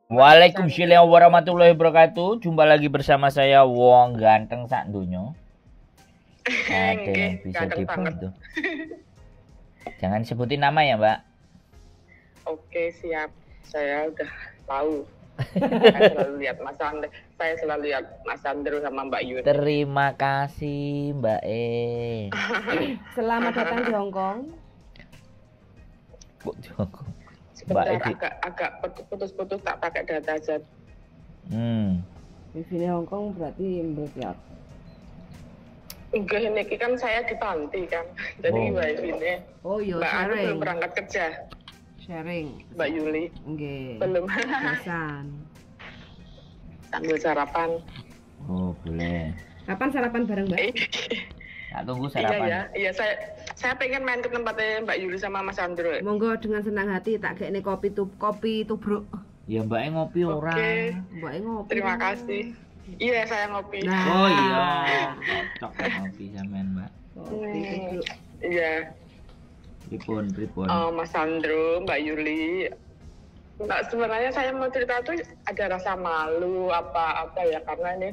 Waalaikumsalam warahmatullahi wabarakatuh. Jumpa lagi bersama saya Wong Ganteng sak dunyo. Ada yang bisa dibantu. Jangan sebutin nama ya, Mbak. Oke, siap. Saya udah tahu. Saya selalu lihat Mas Andrew sama Mbak Yun. Terima kasih, Mbak Selamat datang di Hong Kong. Kok di Hong Kong? Sebentar, agak putus-putus, tak pakai data aja. Wifi Hong Kong berarti melebiak. Enggak, ini kan saya di panti kan. Jadi wifi-nya. Oh iya, Mbak Anu sharing. belum berangkat kerja. Sharing. Mbak Yuli. Nggih. Belum. Pesan. Sambil sarapan. Oh, boleh. Kapan sarapan bareng, Mbak? Tak tunggu sarapan. Iya, saya pengen main ke tempatnya Mbak Yuli sama Mas Andrew. Monggo dengan senang hati tak gekne kopi tubruk. Ya Mbak ngopi ora. Mbak ngopi. Terima kasih. Iya, saya ngopi. Nah. Oh iya. Cocok ngopi sampean, Mbak. Kopi tubruk. Iya. Pripun. Mas Andrew, Mbak Yuli. Mbak, sebenarnya saya mau cerita tuh ada rasa malu apa ya, karena ini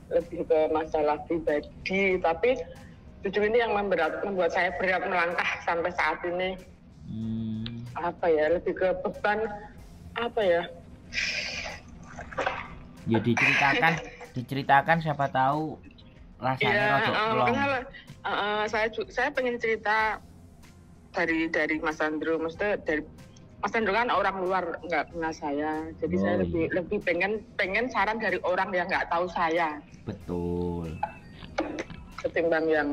lebih ke masalah pribadi, tapi jujur ini yang membuat saya berat melangkah sampai saat ini. Apa ya, lebih ke beban apa ya? Ya diceritakan siapa tahu rasanya rada plong. Saya pengen cerita dari Mas Andrew, maksudnya dari Mas Andrew kan orang luar, nggak kenal saya, jadi saya lebih pengen saran dari orang yang nggak tahu saya. Betul. Ketimbang yang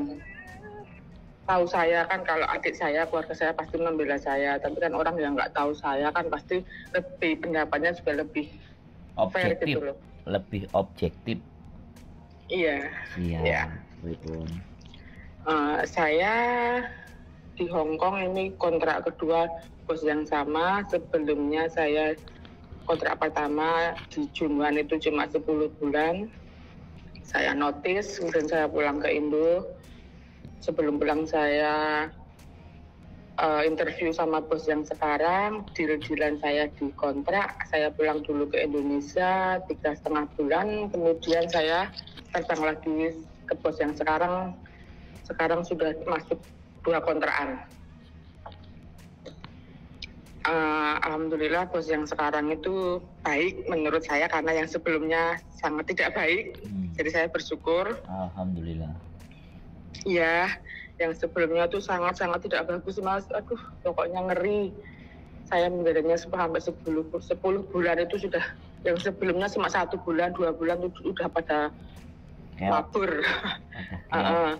tahu saya kan, kalau adik saya, keluarga saya pasti membela saya, tapi kan orang yang nggak tahu saya kan pasti lebih pendapatnya juga lebih objektif, fair gitu loh. Lebih objektif. Iya. Iya. Betul. Saya di Hong Kong ini kontrak kedua bos yang sama. Sebelumnya saya kontrak pertama di Junwan itu cuma 10 bulan. Saya notice, kemudian saya pulang ke Indo. Sebelum pulang saya interview sama bos yang sekarang, deal-dealan saya di kontrak. Saya pulang dulu ke Indonesia 3,5 bulan, kemudian saya terbang lagi ke bos yang sekarang. Sekarang sudah masuk 2 kontrakan. Alhamdulillah bos yang sekarang itu baik menurut saya, karena yang sebelumnya sangat tidak baik. Jadi saya bersyukur. Alhamdulillah. Iya, yang sebelumnya tuh sangat-sangat tidak bagus, Mas. Aduh, pokoknya ngeri. Saya menjadinya sampai 10 bulan itu sudah, yang sebelumnya cuma 1 bulan, 2 bulan itu udah pada mabur.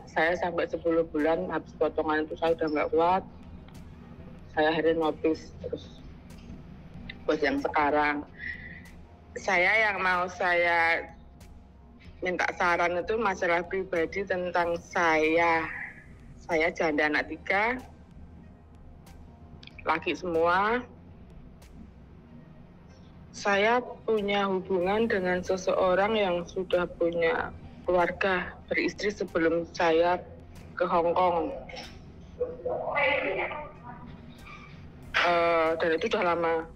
Saya sampai 10 bulan, habis potongan itu saya udah nggak kuat. Saya akhirnya notice terus bos yang sekarang. Saya minta saran itu masalah pribadi tentang saya. Saya janda anak 3, laki semua. Saya punya hubungan dengan seseorang yang sudah punya keluarga, beristri sebelum saya ke Hong Kong. Dan itu udah lama,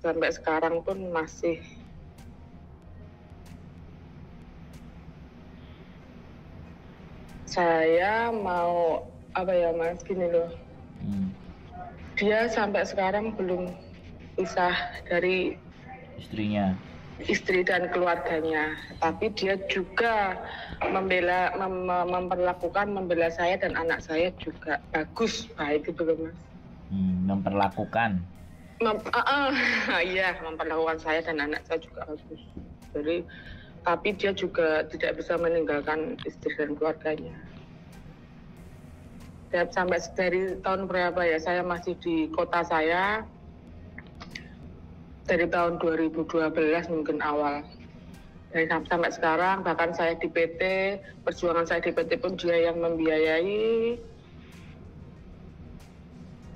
sampai sekarang pun masih. Saya mau apa ya, Mas, gini loh. Dia sampai sekarang belum pisah dari istri dan keluarganya, tapi dia juga membela saya dan anak saya juga baik gitu loh, Mas. Memperlakukan. Iya, memperlakukan saya dan anak saya juga bagus. Jadi, tapi dia juga tidak bisa meninggalkan istri dan keluarganya. Dan sampai dari tahun berapa ya, saya masih di kota saya. Dari tahun 2012 mungkin awal. Dari sampai sekarang, bahkan saya di PT, perjuangan saya di PT pun dia yang membiayai.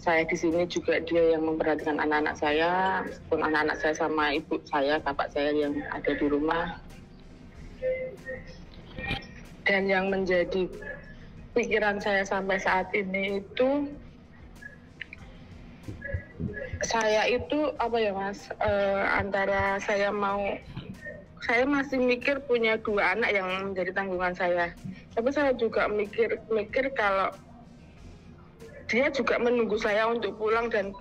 Saya di sini juga dia yang memperhatikan anak-anak saya, meskipun anak-anak saya sama ibu saya, bapak saya yang ada di rumah. Dan yang menjadi pikiran saya sampai saat ini itu saya itu apa ya Mas, antara saya masih mikir punya 2 anak yang menjadi tanggungan saya, tapi saya juga mikir kalau dia juga menunggu saya untuk pulang, dan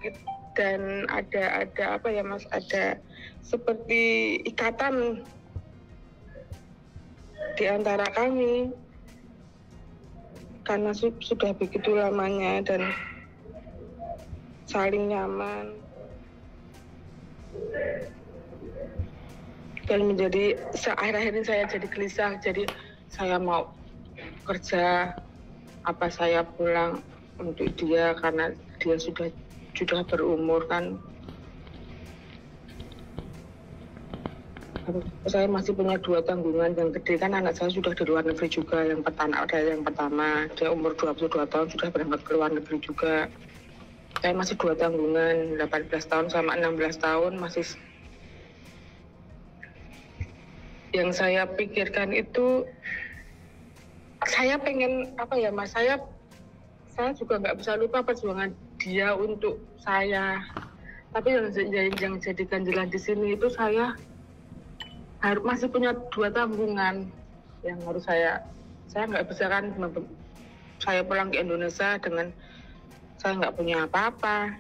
ada apa ya Mas, ada seperti ikatan di antara kami karena sudah begitu lamanya dan saling nyaman, dan menjadi akhir-akhir ini saya jadi gelisah. Jadi saya mau kerja apa saya pulang untuk dia karena dia sudah berumur kan. Saya masih punya 2 tanggungan. Yang gede kan anak saya sudah di luar negeri juga. Yang pertama dia umur 22 tahun sudah berangkat ke luar negeri juga. Saya masih 2 tanggungan, 18 tahun sama 16 tahun masih. Yang saya pikirkan itu, saya pengen apa ya Mas, saya juga nggak bisa lupa perjuangan dia untuk saya. Tapi yang jadi ganjilan di sini itu saya masih punya 2 tanggungan yang harus saya nggak bisa kan saya pulang ke Indonesia dengan saya nggak punya apa-apa.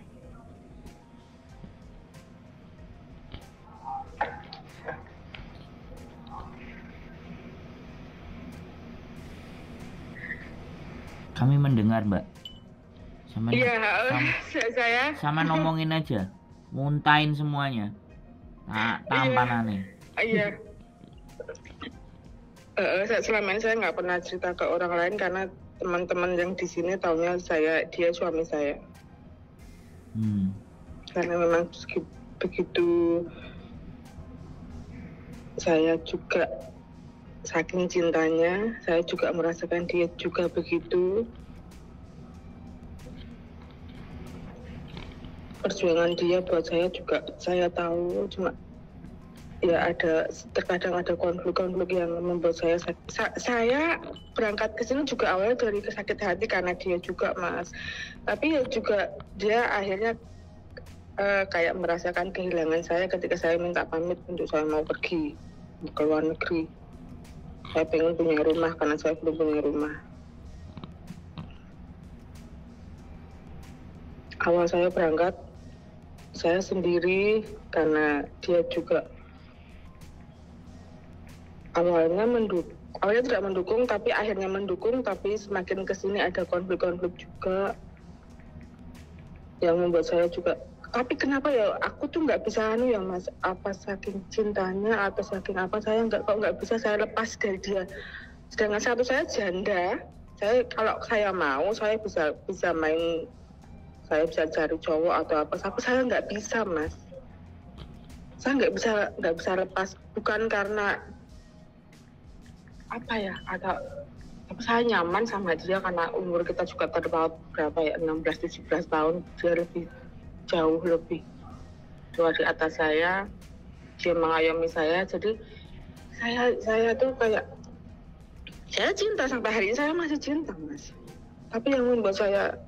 Kami mendengar, Mbak. Sama ngomongin aja, muntahin semuanya. Tampanane. Iya. Selama ini saya nggak pernah cerita ke orang lain karena teman-teman yang di sini taunya dia suami saya. Karena memang begitu saya juga saking cintanya, saya juga merasakan dia juga begitu. Perjuangan dia buat saya juga saya tahu, cuma ya terkadang ada konflik-konflik yang membuat saya berangkat ke sini juga awalnya dari sakit hati karena dia juga Mas. Tapi ya juga dia akhirnya kayak merasakan kehilangan saya ketika saya minta pamit untuk saya mau pergi ke luar negeri. Saya pengen punya rumah karena saya belum punya rumah. Awal saya berangkat, saya sendiri karena dia juga awalnya tidak mendukung, tapi akhirnya mendukung. Tapi semakin kesini ada konflik-konflik juga yang membuat saya juga. Tapi kenapa ya aku tuh nggak bisa ya Mas, apa saking cintanya atau saking apa saya nggak bisa saya lepas dari dia. Sedangkan satu saya janda, kalau saya mau saya bisa main, saya bisa cari cowok atau apa, tapi saya nggak bisa Mas. Saya nggak bisa lepas, bukan karena apa ya, tapi saya nyaman sama dia karena umur kita juga terpaut berapa ya, 16-17 tahun. Dia jauh lebih tua di atas saya, dia mengayomi saya. Jadi saya tuh kayak saya cinta, sampai hari ini saya masih cinta Mas. Tapi yang membuat saya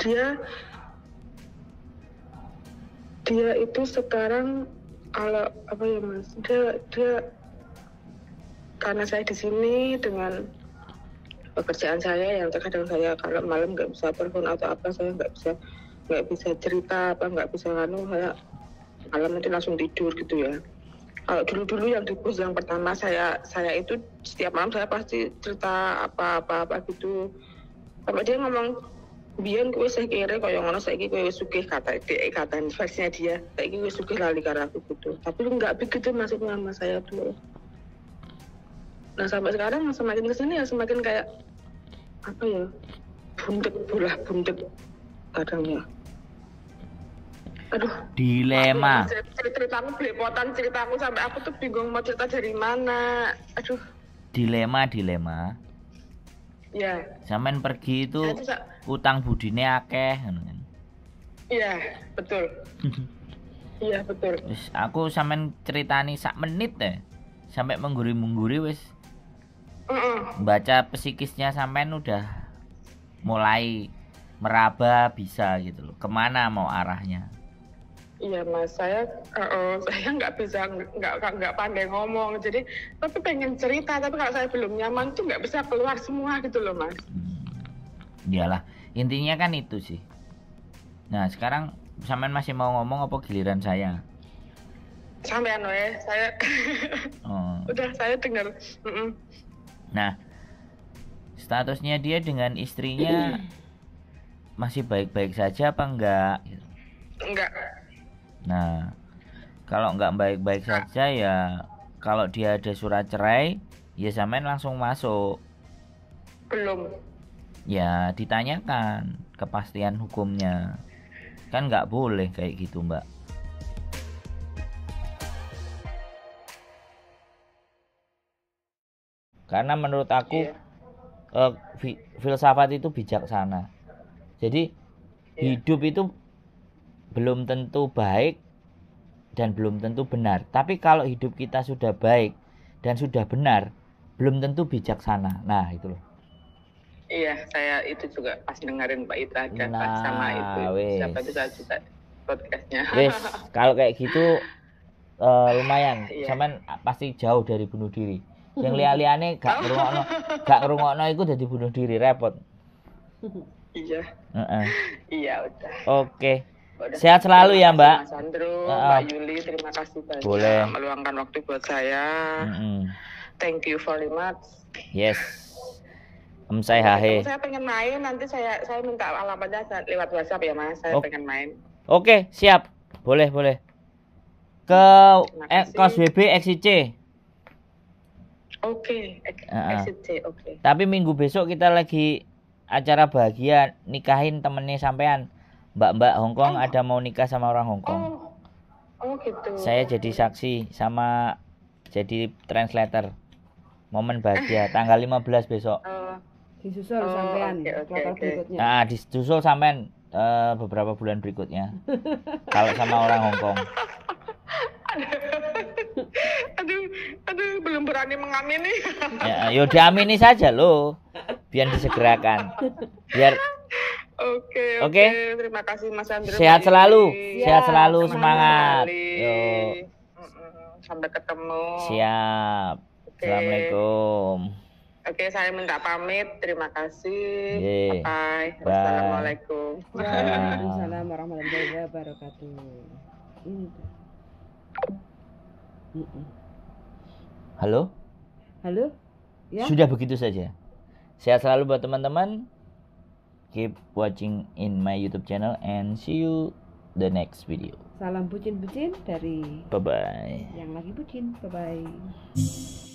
dia itu sekarang kalau apa ya Mas, dia karena saya di sini dengan pekerjaan saya yang terkadang saya kalau malam nggak bisa telepon atau apa, saya nggak bisa cerita apa, nggak bisa saya malam nanti langsung tidur gitu ya. Kalau dulu yang di pos yang pertama saya itu setiap malam saya pasti cerita apa gitu. Sampai dia ngomong, biyen kowe sing kere kaya ngono, saiki kowe wis sugih, kata versinya dia. Saiki wis sugih lali karo aku gitu. Tapi enggak begitu maksudnya sama saya tuh. Nah sampai sekarang semakin kesini ya semakin kayak apa ya, bundet kadang ya. Aduh, dilema. Ceritaku belepotan, ceritaku sampai aku tuh bingung mau cerita dari mana. Aduh. Dilema. Ya. Sampean pergi itu utang budine akeh ngono kan. Iya, betul. Iya, betul. Wis aku sampean ceritani sak menit deh. Sampai mengguri-mengguri wis. Baca psikisnya sampean udah mulai meraba bisa gitu loh. Kemana mau arahnya? Iya Mas, saya nggak bisa nggak pandai ngomong, jadi tapi pengen cerita, tapi kalau saya belum nyaman tuh nggak bisa keluar semua gitu loh Mas. Iyalah, intinya kan itu sih. Nah sekarang sampean masih mau ngomong apa giliran saya? Sampean saya udah saya dengar. Nah statusnya dia dengan istrinya masih baik-baik saja apa enggak? Enggak. Nah, kalau nggak baik-baik saja ya, kalau dia ada surat cerai, ya sampean langsung masuk. Belum. Ya ditanyakan kepastian hukumnya. Kan nggak boleh kayak gitu, Mbak. Karena menurut aku filsafat itu bijaksana. Jadi hidup itu belum tentu baik dan belum tentu benar. Tapi kalau hidup kita sudah baik dan sudah benar, belum tentu bijaksana. Nah, itu loh. Iya, saya itu juga pas dengerin Pak Ita sama itu. Siapa itu saya juga podcastnya. Wes, kalau kayak gitu lumayan. Sampean pasti jauh dari bunuh diri. Yang liane gak ngrungokno iku dadi bunuh diri, repot. Iya. Iya udah. Oke. Sehat selalu ya Mbak. Mas Andrew, Mbak Yuli, terima kasih banyak. Boleh. Meluangkan waktu buat saya. Thank you very much. Yes. Saya hahe. Saya pengen main, nanti saya minta alamatnya lewat WhatsApp ya Mas. Saya pengen main. Oke, siap. Boleh. Ke kos WB XIC. Oke, XIC, oke. Tapi minggu besok kita lagi acara bahagia nikahin temennya sampean. Mbak Hongkong ada mau nikah sama orang Hongkong. Oh gitu. Saya jadi saksi sama jadi translator. Momen bahagia tanggal 15 besok. Disusul sampean kloter berikutnya. Nah, disusul sampean beberapa bulan berikutnya. Kalau sama orang Hongkong. Aduh, belum berani mengamini. Ya, yo diamini saja loh. Biar disegerakan. Biar Oke. Terima kasih Mas Andrew. Sehat selalu, semangat. Yuk. Sampai ketemu. Siap. Assalamualaikum. Oke, saya minta pamit. Terima kasih. Bye. Wassalamualaikum. Waalaikumsalam warahmatullahi wabarakatuh. Halo? Ya? Sudah begitu saja. Sehat selalu buat teman-teman. Keep watching in my YouTube channel and see you the next video. Salam bucin-bucin dari Bye-bye. yang lagi bucin. Bye-bye.